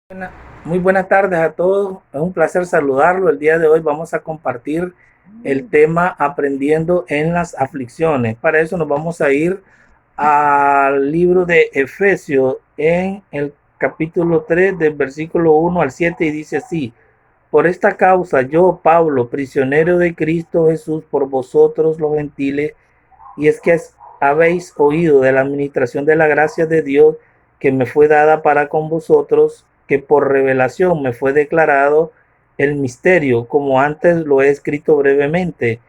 Buena- Muy buenas tardes a todos. Es un placer saludarlo. El día de hoy vamos a compartir el tema aprendiendo en las aflicciones. Para eso nos vamos a ir al libro de Efesios en el capítulo 3 del versículo 1 al 7 y dice así: por esta causa yo, Pablo, prisionero de Cristo Jesús por vosotros los gentiles, y es que habéis oído de la administración de la gracia de Dios que me fue dada para con vosotros, que por revelación me fue declarado el misterio, como antes lo he escrito brevemente,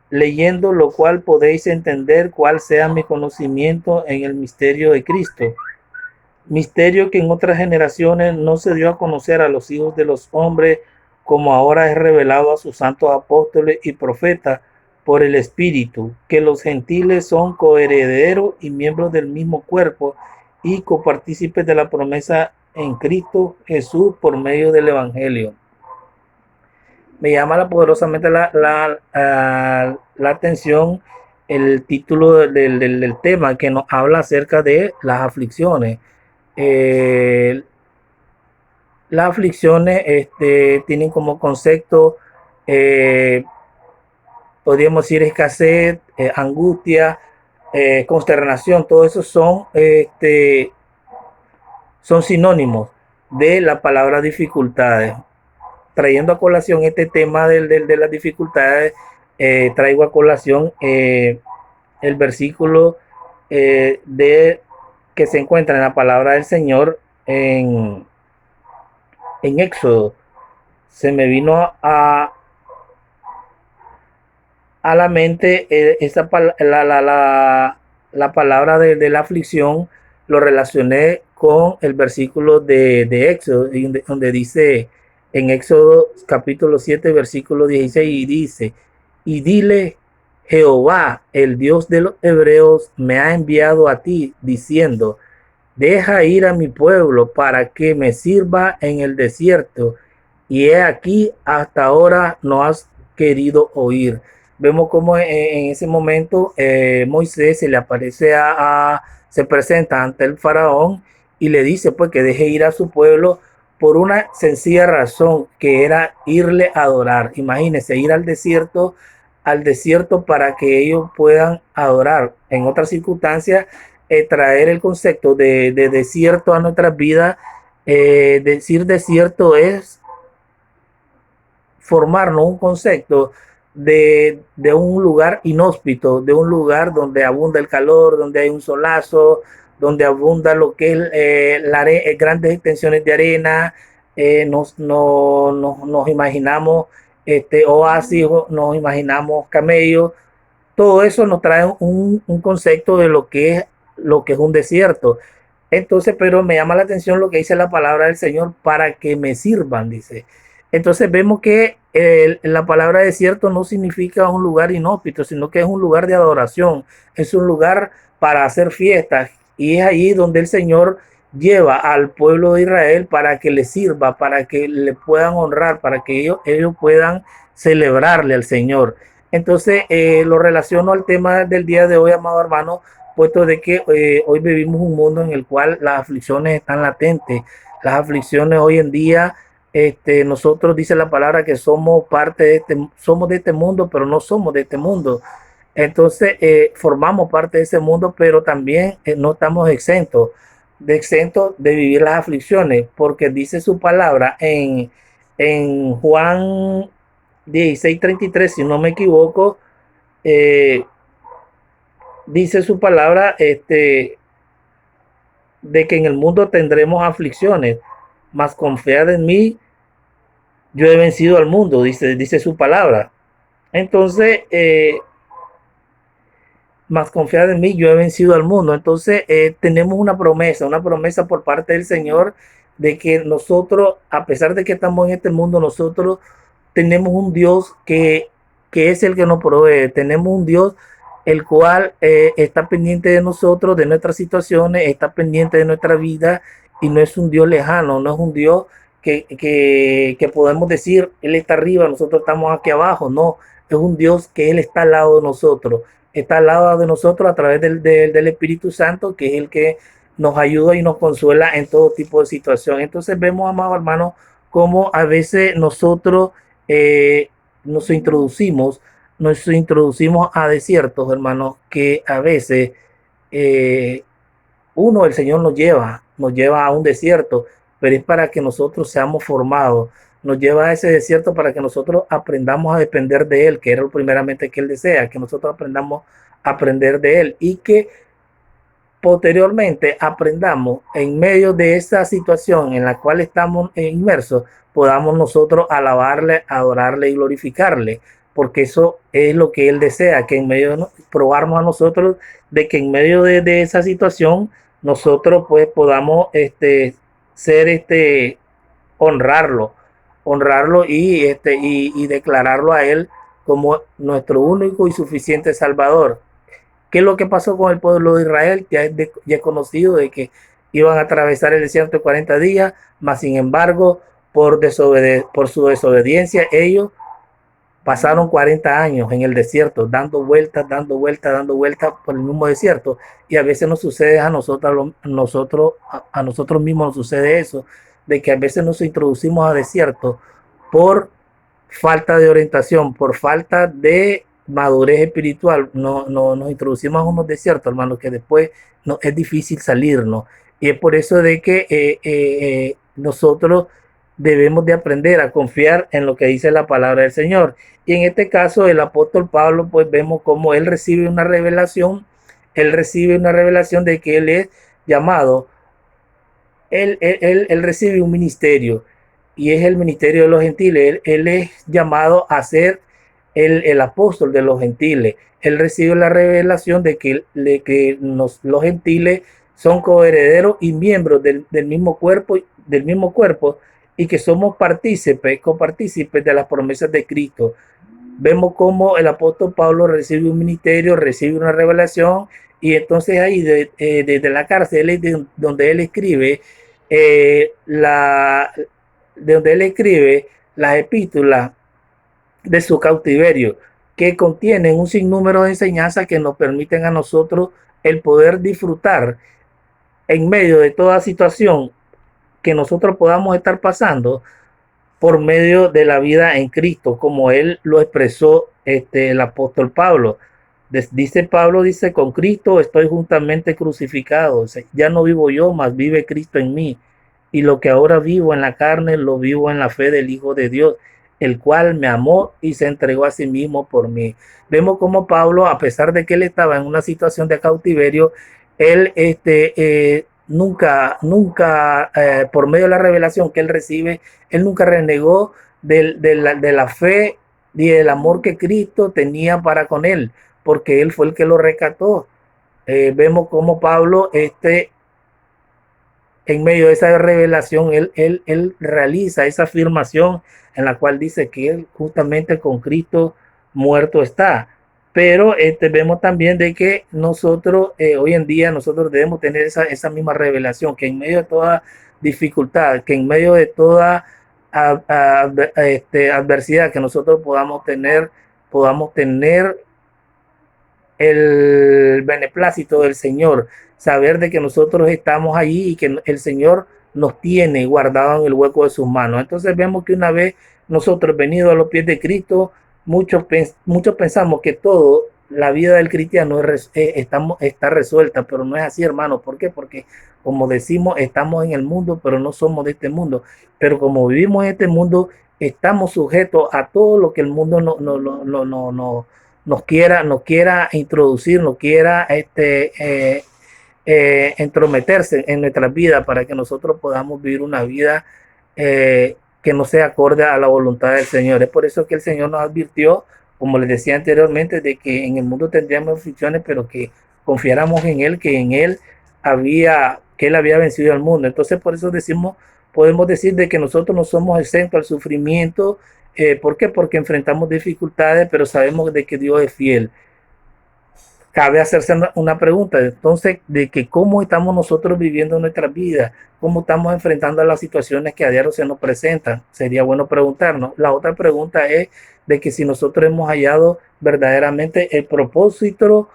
leyendo lo cual podéis entender cuál sea mi conocimiento en el misterio de Cristo, misterio que en otras generaciones no se dio a conocer a los hijos de los hombres, como ahora es revelado a sus santos apóstoles y profetas por el Espíritu, que los gentiles son coherederos y miembros del mismo cuerpo y copartícipes de la promesa en Cristo Jesús por medio del Evangelio. Me llama poderosamente la atención el título del tema que nos habla acerca de las aflicciones. Eh, las aflicciones tienen como concepto, eh, podríamos decir, escasez, angustia, consternación, todo eso son sinónimos de la palabra dificultades. Trayendo a colación este tema de las dificultades, traigo a colación el versículo de que se encuentra en la palabra del Señor en Éxodo. Se me vino a la mente la palabra de la aflicción, lo relacioné con el versículo de Éxodo, donde dice en Éxodo capítulo 7, versículo 16, y dice, y dile, Jehová, el Dios de los hebreos, me ha enviado a ti, diciendo, deja ir a mi pueblo para que me sirva en el desierto. Y he aquí, hasta ahora no has querido oír. Vemos como en ese momento Moisés se le aparece se presenta ante el faraón y le dice pues que deje ir a su pueblo por una sencilla razón, que era irle a adorar. Imagínense, ir al desierto para que ellos puedan adorar. En otras circunstancias, traer el concepto de desierto a nuestras vidas. Decir desierto es formarnos un concepto de un lugar inhóspito, de un lugar donde abunda el calor, donde hay un solazo, donde abunda lo que es grandes extensiones de arena. Nos imaginamos oasis, nos imaginamos camellos. Todo eso nos trae un concepto de lo que es un desierto. Entonces, pero me llama la atención lo que dice la palabra del Señor, para que me sirvan, dice. Entonces vemos que la palabra desierto no significa un lugar inhóspito, sino que es un lugar de adoración, es un lugar para hacer fiestas, y es ahí donde el Señor lleva al pueblo de Israel para que le sirva, para que le puedan honrar, para que ellos puedan celebrarle al Señor. Entonces lo relaciono al tema del día de hoy, amado hermano, puesto de que hoy vivimos un mundo en el cual las aflicciones están latentes. Las aflicciones hoy en día, nosotros dice la palabra que somos parte somos de este mundo, pero no somos de este mundo. Entonces, formamos parte de ese mundo, pero también no estamos exentos de vivir las aflicciones, porque dice su palabra en Juan 16:33, si no me equivoco, eh, dice su palabra, de que en el mundo tendremos aflicciones, mas confiad en mí, yo he vencido al mundo, dice su palabra. Entonces, más confiad en mí, yo he vencido al mundo. Entonces, tenemos una promesa por parte del Señor, de que nosotros, a pesar de que estamos en este mundo, nosotros tenemos un Dios que es el que nos provee. Tenemos un Dios el cual está pendiente de nosotros, de nuestras situaciones, está pendiente de nuestra vida, y no es un Dios lejano, no es un Dios que podemos decir, Él está arriba, nosotros estamos aquí abajo. No, es un Dios que Él está al lado de nosotros, está al lado de nosotros a través del Espíritu Santo, que es el que nos ayuda y nos consuela en todo tipo de situación. Entonces vemos, amados hermanos, cómo a veces nosotros eh, nos introducimos, nos introducimos a desiertos, hermanos, que a veces eh, uno, el Señor nos lleva a un desierto, pero es para que nosotros seamos formados. Nos lleva a ese desierto para que nosotros aprendamos a depender de Él, que era lo primeramente que Él desea, que nosotros aprendamos a aprender de Él y que posteriormente aprendamos en medio de esa situación en la cual estamos inmersos, podamos nosotros alabarle, adorarle y glorificarle, porque eso es lo que Él desea, que en medio de probarnos a nosotros de que en medio de esa situación nosotros pues podamos ser honrarlo, honrarlo y declararlo a Él como nuestro único y suficiente Salvador. ¿Qué es lo que pasó con el pueblo de Israel? Ya es conocido de que iban a atravesar el desierto de 40 días, mas sin embargo, por su desobediencia, ellos pasaron 40 años en el desierto, dando vueltas, dando vueltas, dando vueltas por el mismo desierto. Y a veces nos sucede a nosotros mismos nos sucede eso, de que a veces nos introducimos a desiertos por falta de orientación, por falta de madurez espiritual, nos introducimos a unos desiertos, hermanos, que después es difícil salirnos. Y es por eso de que nosotros debemos de aprender a confiar en lo que dice la palabra del Señor. Y en este caso, el apóstol Pablo, pues vemos cómo él recibe una revelación de que él es llamado, él recibe un ministerio y es el ministerio de los gentiles. Él es llamado a ser el apóstol de los gentiles. Él recibe la revelación de que los gentiles son coherederos y miembros del mismo cuerpo y que somos copartícipes de las promesas de Cristo. Vemos cómo el apóstol Pablo recibe un ministerio, recibe una revelación y entonces ahí desde la cárcel donde él escribe eh, la, donde él escribe las epístolas de su cautiverio, que contienen un sinnúmero de enseñanzas que nos permiten a nosotros el poder disfrutar en medio de toda situación que nosotros podamos estar pasando por medio de la vida en Cristo, como él lo expresó el apóstol Pablo. Dice Pablo, dice, con Cristo estoy juntamente crucificado, ya no vivo yo, mas vive Cristo en mí. Y lo que ahora vivo en la carne, lo vivo en la fe del Hijo de Dios, el cual me amó y se entregó a sí mismo por mí. Vemos como Pablo, a pesar de que él estaba en una situación de cautiverio, él nunca, por medio de la revelación que él recibe, él nunca renegó de la fe y del amor que Cristo tenía para con él, porque él fue el que lo rescató. Vemos como Pablo, en medio de esa revelación, él realiza esa afirmación en la cual dice que él justamente con Cristo muerto está. Pero vemos también de que nosotros, hoy en día, nosotros debemos tener esa misma revelación, que en medio de toda dificultad, que en medio de toda adversidad que nosotros podamos tener el beneplácito del Señor, saber de que nosotros estamos allí y que el Señor nos tiene guardado en el hueco de sus manos. Entonces vemos que una vez nosotros venidos a los pies de Cristo, muchos pensamos que todo la vida del cristiano está resuelta, pero no es así, hermano. ¿Por qué? Porque como decimos, estamos en el mundo, pero no somos de este mundo. Pero como vivimos en este mundo, estamos sujetos a todo lo que el mundo nos quiera introducir, nos quiera entrometerse en nuestras vidas para que nosotros podamos vivir una vida que no sea acorde a la voluntad del Señor. Es por eso que el Señor nos advirtió, como les decía anteriormente, de que en el mundo tendríamos aflicciones, pero que confiáramos en Él, que en Él que Él había vencido al mundo. Entonces, por eso podemos decir de que nosotros no somos exentos al sufrimiento. ¿Por qué? Porque enfrentamos dificultades, pero sabemos de que Dios es fiel. Cabe hacerse una pregunta, entonces, de que cómo estamos nosotros viviendo nuestra vida, cómo estamos enfrentando las situaciones que a diario se nos presentan. Sería bueno preguntarnos. La otra pregunta es de que si nosotros hemos hallado verdaderamente el propósito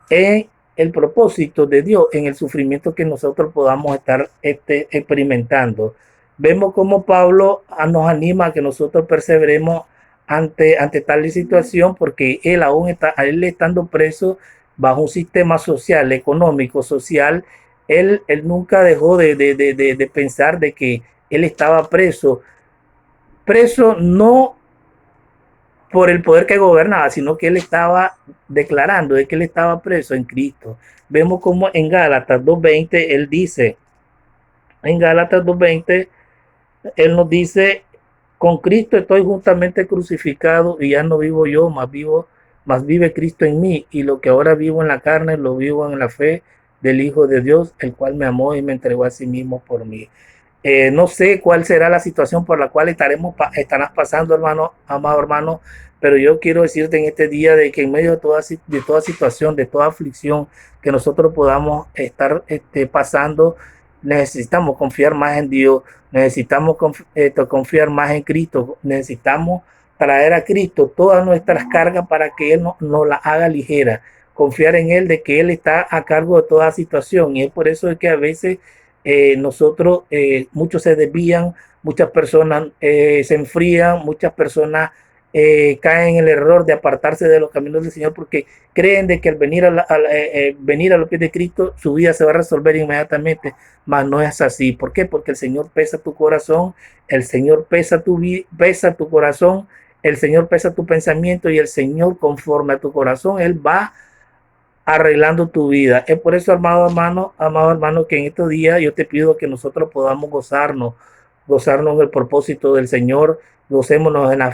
en el propósito de Dios en el sufrimiento que nosotros podamos estar experimentando. Vemos cómo Pablo nos anima a que nosotros perseveremos ante tal situación, porque él aún está, él estando preso bajo un sistema social, económico, social, él nunca dejó de pensar de que él estaba preso no por el poder que gobernaba, sino que él estaba declarando de que él estaba preso en Cristo. Vemos como en Gálatas 2:20 él dice, en Gálatas 2:20 él nos dice, con Cristo estoy juntamente crucificado y ya no vivo yo, más vive Cristo en mí, y lo que ahora vivo en la carne lo vivo en la fe del Hijo de Dios, el cual me amó y me entregó a sí mismo por mí. No sé cuál será la situación por la cual estarás pasando, hermano, amado hermano, pero yo quiero decirte en este día de que en medio de toda situación, de toda aflicción que nosotros podamos estar pasando, necesitamos confiar más en Dios, necesitamos confiar más en Cristo, necesitamos traer a Cristo todas nuestras cargas para que Él nos las haga ligera, confiar en Él de que Él está a cargo de toda situación, y es por eso que a veces muchos se desvían, muchas personas se enfrían, muchas personas caen en el error de apartarse de los caminos del Señor porque creen de que al venir a los pies de Cristo su vida se va a resolver inmediatamente, mas no es así. ¿Por qué? Porque el Señor pesa tu corazón, el Señor pesa tu corazón, el Señor pesa tu pensamiento, y el Señor, conforme a tu corazón, Él va arreglando tu vida. Es por eso, amado hermano, que en estos días yo te pido que nosotros podamos gozarnos en el propósito del Señor, gocémonos en la